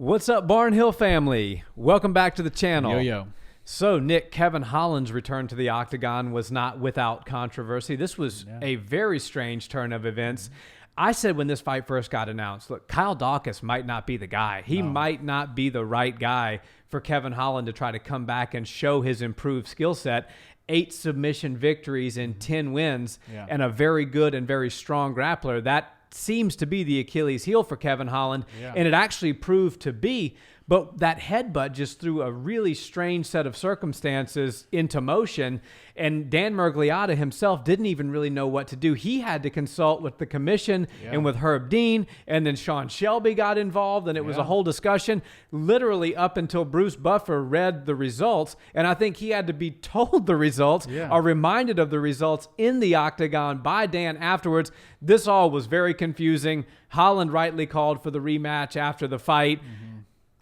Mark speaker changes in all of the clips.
Speaker 1: What's up, Barnhill family? Welcome back to the channel.
Speaker 2: Yo.
Speaker 1: So, Nick, Kevin Holland's return to the octagon was not without controversy. This was a very strange turn of events. I said when this fight first got announced, look, Kyle Daukaus might not be the guy. He might not be the right guy for Kevin Holland to try to come back and show his improved skill set. 8 submission victories and 10 wins, and a very good and very strong grappler. That seems to be the Achilles heel for Kevin Holland, and it actually proved to be. But that headbutt just threw a really strange set of circumstances into motion, and Dan Miragliotta himself didn't even really know what to do. He had to consult with the commission and with Herb Dean, and then Sean Shelby got involved, and it was a whole discussion, literally up until Bruce Buffer read the results, and I think he had to be told the results or reminded of the results in the octagon by Dan afterwards. This all was very confusing. Holland rightly called for the rematch after the fight.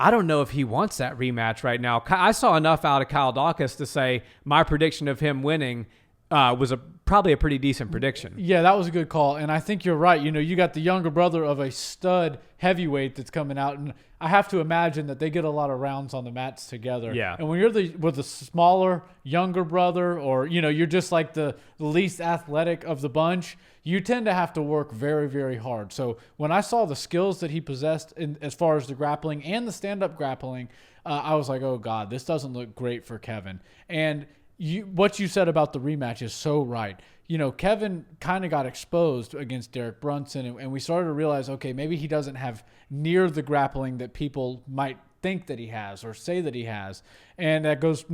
Speaker 1: I don't know if he wants that rematch right now. I saw enough out of Kyle Daukaus to say my prediction of him winning was probably a pretty decent prediction.
Speaker 2: Yeah, that was a good call. And I think you're right. You know, you got the younger brother of a stud heavyweight that's coming out. And I have to imagine that they get a lot of rounds on the mats together.
Speaker 1: Yeah.
Speaker 2: And when you're with the smaller, younger brother, or, you know, you're just like the least athletic of the bunch, you tend to have to work very, very hard. So when I saw the skills that he possessed as far as the grappling and the stand-up grappling, I was like, oh, God, this doesn't look great for Kevin. And what you said about the rematch is so right. You know, Kevin kind of got exposed against Derek Brunson, and we started to realize, okay, maybe he doesn't have near the grappling that people might think that he has or say that he has. And that goes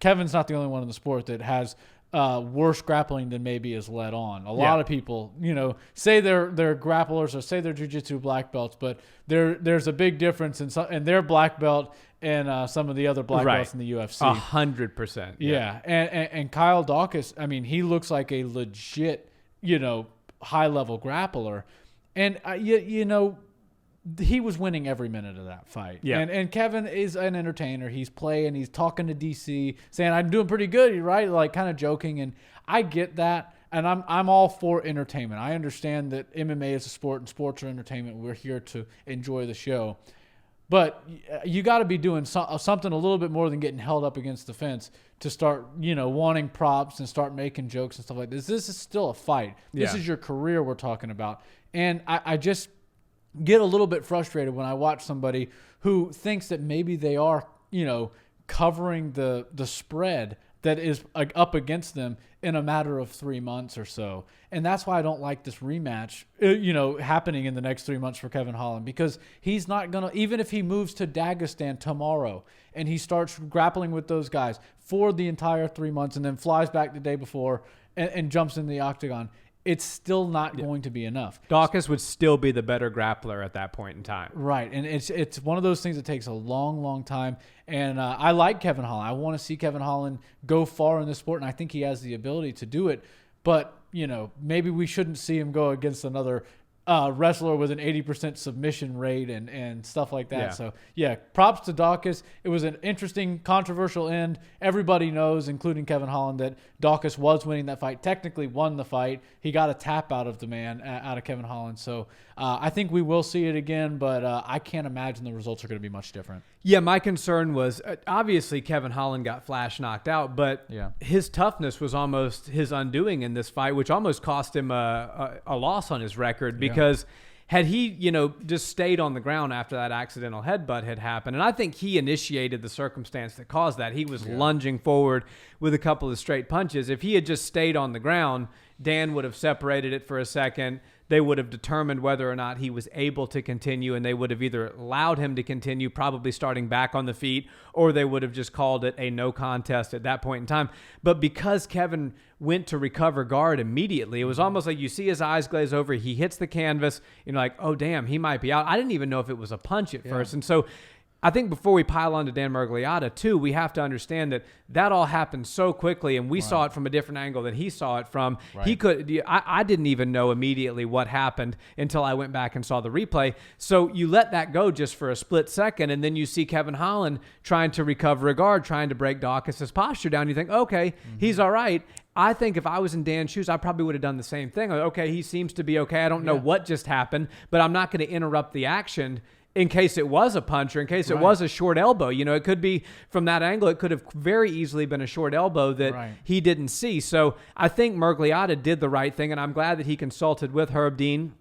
Speaker 2: Kevin's not the only one in the sport that has worse grappling than maybe is led on. A lot of people, you know, say they're grapplers or say they're jiu-jitsu black belts, but there's a big difference in their black belt and some of the other black belts in the UFC.
Speaker 1: 100%.
Speaker 2: Yeah. And Kyle Daukaus, I mean, he looks like a legit, you know, high-level grappler. And, you know, he was winning every minute of that fight. Yeah. And Kevin is an entertainer. He's playing. He's talking to DC, saying, I'm doing pretty good, right? Like, kind of joking. And I get that. And I'm all for entertainment. I understand that MMA is a sport and sports are entertainment. We're here to enjoy the show. But you got to be doing something a little bit more than getting held up against the fence to start, you know, wanting props and start making jokes and stuff like this. This is still a fight. This is your career we're talking about. And I just get a little bit frustrated when I watch somebody who thinks that maybe they are, you know, covering the spread that is up against them in a matter of 3 months or so. And that's why I don't like this rematch, you know, happening in the next 3 months for Kevin Holland, because he's not going to, even if he moves to Dagestan tomorrow and he starts grappling with those guys for the entire 3 months and then flies back the day before and jumps in the octagon, it's still not going to be enough.
Speaker 1: Daukaus would still be the better grappler at that point in time.
Speaker 2: Right, and it's one of those things that takes a long, long time. And I like Kevin Holland. I want to see Kevin Holland go far in this sport, and I think he has the ability to do it. But, you know, maybe we shouldn't see him go against another wrestler with an 80% submission rate and stuff like that. So, yeah, props to Daukaus. It was an interesting, controversial end. Everybody knows, including Kevin Holland, that Daukaus was winning that fight, technically won the fight. He got a tap out of the man, out of Kevin Holland. So I think we will see it again, but I can't imagine the results are going to be much different.
Speaker 1: Yeah, my concern was, obviously Kevin Holland got flash knocked out, but his toughness was almost his undoing in this fight, which almost cost him a loss on his record, because had he, you know, just stayed on the ground after that accidental headbutt had happened, and I think he initiated the circumstance that caused that. He was lunging forward with a couple of straight punches. If he had just stayed on the ground, Dan would have separated it for a second. They would have determined whether or not he was able to continue, and they would have either allowed him to continue, probably starting back on the feet, or they would have just called it a no contest at that point in time. But because Kevin went to recover guard immediately, it was almost like you see his eyes glaze over, he hits the canvas, you're like, oh, damn, he might be out. I didn't even know if it was a punch at first. And so I think before we pile on to Dan Miragliotta, too, we have to understand that all happened so quickly, and we saw it from a different angle than he saw it from. I didn't even know immediately what happened until I went back and saw the replay. So you let that go just for a split second, and then you see Kevin Holland trying to recover a guard, trying to break Daukaus' posture down. You think, okay, he's all right. I think if I was in Dan's shoes, I probably would have done the same thing. Like, okay, he seems to be okay. I don't know what just happened, but I'm not going to interrupt the action in case it was a punch or in case it was a short elbow. You know, it could be from that angle. It could have very easily been a short elbow that he didn't see. So I think Miragliotta did the right thing, and I'm glad that he consulted with Herb Dean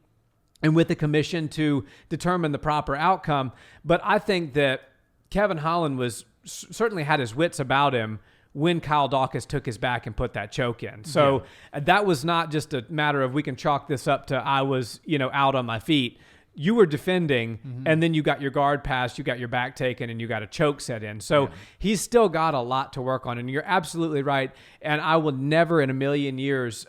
Speaker 1: and with the commission to determine the proper outcome. But I think that Kevin Holland certainly had his wits about him when Kyle Daukaus took his back and put that choke in. So that was not just a matter of we can chalk this up to I was, out on my feet. You were defending, and then you got your guard passed, you got your back taken, and you got a choke set in. So he's still got a lot to work on, and you're absolutely right. And I will never in a million years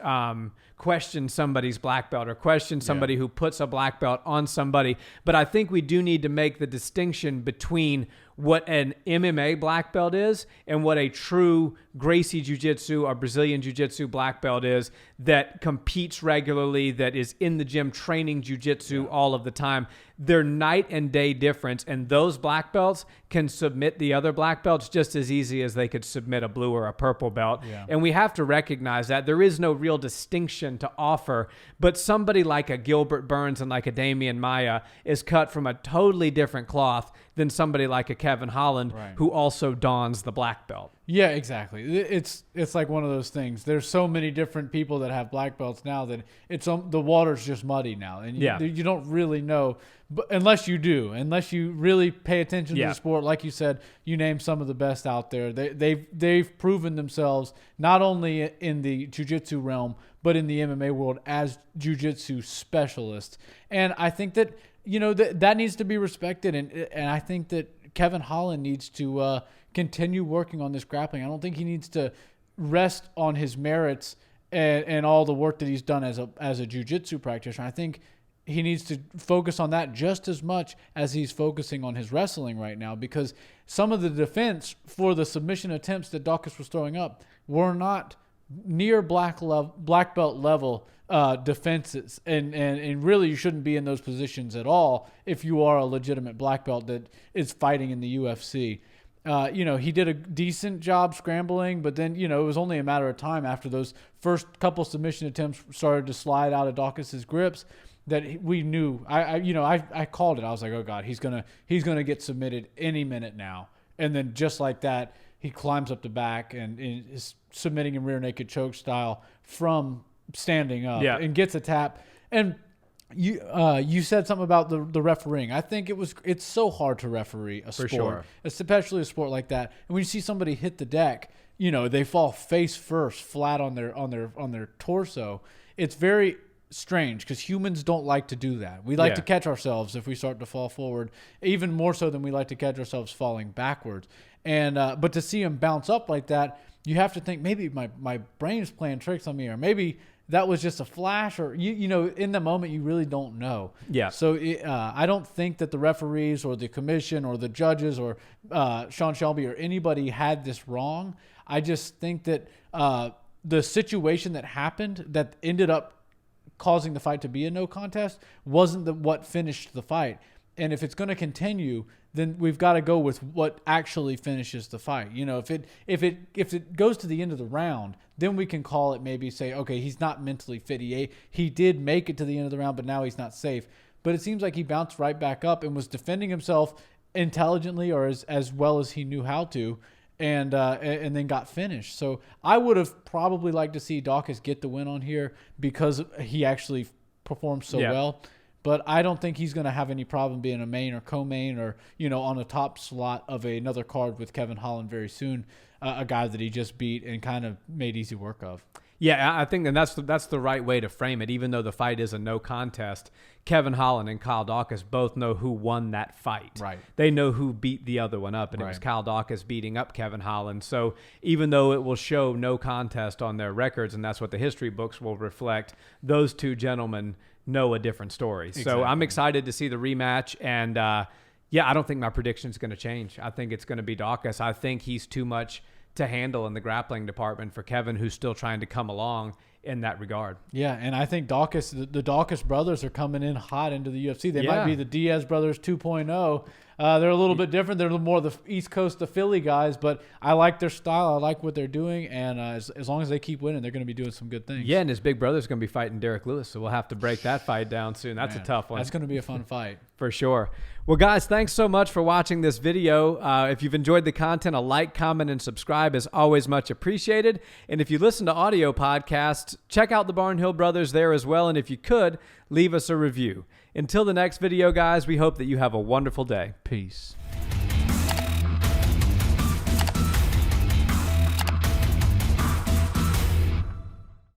Speaker 1: question somebody's black belt or question somebody who puts a black belt on somebody. But I think we do need to make the distinction between what an MMA black belt is and what a true Gracie Jiu-Jitsu or Brazilian Jiu-Jitsu black belt is that competes regularly, that is in the gym training Jiu-Jitsu all of the time. They're night and day difference, and those black belts can submit the other black belts just as easy as they could submit a blue or a purple belt. And we have to recognize that there is no real distinction to offer, but somebody like a Gilbert Burns and like a Damian Maia is cut from a totally different cloth than somebody like a Kevin Holland who also dons the black belt.
Speaker 2: Yeah, exactly. It's like one of those things. There's so many different people that have black belts now that the water's just muddy now, and you don't really know, but unless you really pay attention to the sport. Like you said, you name some of the best out there. They've proven themselves not only in the jiu-jitsu realm but in the MMA world as jiu-jitsu specialists, and I think that that needs to be respected, and I think that Kevin Holland needs to continue working on this grappling. I don't think he needs to rest on his merits and all the work that he's done as a jiu-jitsu practitioner. I think he needs to focus on that just as much as he's focusing on his wrestling right now, because some of the defense for the submission attempts that Daukaus was throwing up were not near black belt level defenses, and really you shouldn't be in those positions at all if you are a legitimate black belt that is fighting in the UFC. He did a decent job scrambling, but then, it was only a matter of time after those first couple submission attempts started to slide out of Daukaus's grips that we knew. I called it. I was like, oh God, he's gonna get submitted any minute now. And then just like that, he climbs up the back and is submitting in rear naked choke style from standing up and gets a tap. And you said something about the refereeing. I think it's so hard to referee a sport, especially a sport like that. And when you see somebody hit the deck, they fall face first, flat on their torso. It's very strange because humans don't like to do that. We like to catch ourselves if we start to fall forward, even more so than we like to catch ourselves falling backwards. And but to see him bounce up like that, you have to think maybe my brain's playing tricks on me, or maybe that was just a flash, or in the moment you really don't know. Yeah. So I don't think that the referees or the commission or the judges or Sean Shelby or anybody had this wrong. I just think that the situation that happened that ended up causing the fight to be a no contest wasn't what finished the fight. And if it's going to continue, then we've got to go with what actually finishes the fight. If it goes to the end of the round, then we can call it, maybe say, okay, he's not mentally fit. He did make it to the end of the round, but now he's not safe. But it seems like he bounced right back up and was defending himself intelligently, or as well as he knew how to, and then got finished. So I would have probably liked to see Daukaus get the win on here because he actually performed so well. But I don't think he's going to have any problem being a main or co-main or, on the top slot of another card with Kevin Holland very soon, a guy that he just beat and kind of made easy work of.
Speaker 1: Yeah, I think that's the right way to frame it. Even though the fight is a no contest, Kevin Holland and Kyle Daukaus both know who won that fight. Right. They know who beat the other one up, and it was Kyle Daukaus beating up Kevin Holland. So even though it will show no contest on their records, and that's what the history books will reflect, those two gentlemen know a different story. Exactly. So I'm excited to see the rematch, and I don't think my prediction is going to change. I think it's going to be Daukaus. I think he's too much to handle in the grappling department for Kevin, who's still trying to come along in that regard.
Speaker 2: Yeah, and I think the Daukaus brothers are coming in hot into the UFC. They might be the Diaz brothers 2.0. They're a little bit different. They're more the East Coast, the Philly guys, but I like their style. I like what they're doing, and as long as they keep winning, they're going to be doing some good things.
Speaker 1: Yeah, and his big brother's going to be fighting Derek Lewis, so we'll have to break that fight down soon. That's a tough one.
Speaker 2: That's going to be a fun fight.
Speaker 1: For sure. Well, guys, thanks so much for watching this video. If you've enjoyed the content, a like, comment, and subscribe is always much appreciated. And if you listen to audio podcasts, check out the Barnhill Brothers there as well. And if you could, leave us a review. Until the next video, guys, we hope that you have a wonderful day.
Speaker 2: Peace.